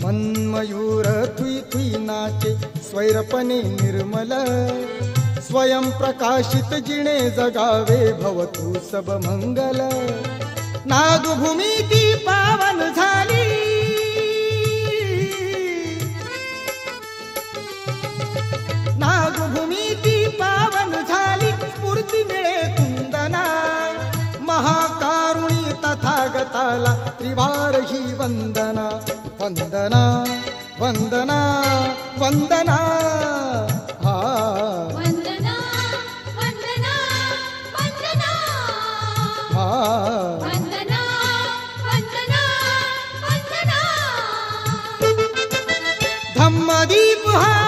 मन्मयूर Thuy Thuy नाचे स्वैरपणे निर्मल स्वयं प्रकाशित जिणे जगावे भवतु सब मंगल नागभूमी ती पावन झाली नागभूमी ती पावन झाली स्फूर्ती मिळे कुंदना महाकारुणी तथागताला त्रिवार ही वंदना वंदना वंदना वंदना हा वंदना वंदना वंदना हा वंदना वंदना वंदना धम्मदीप हा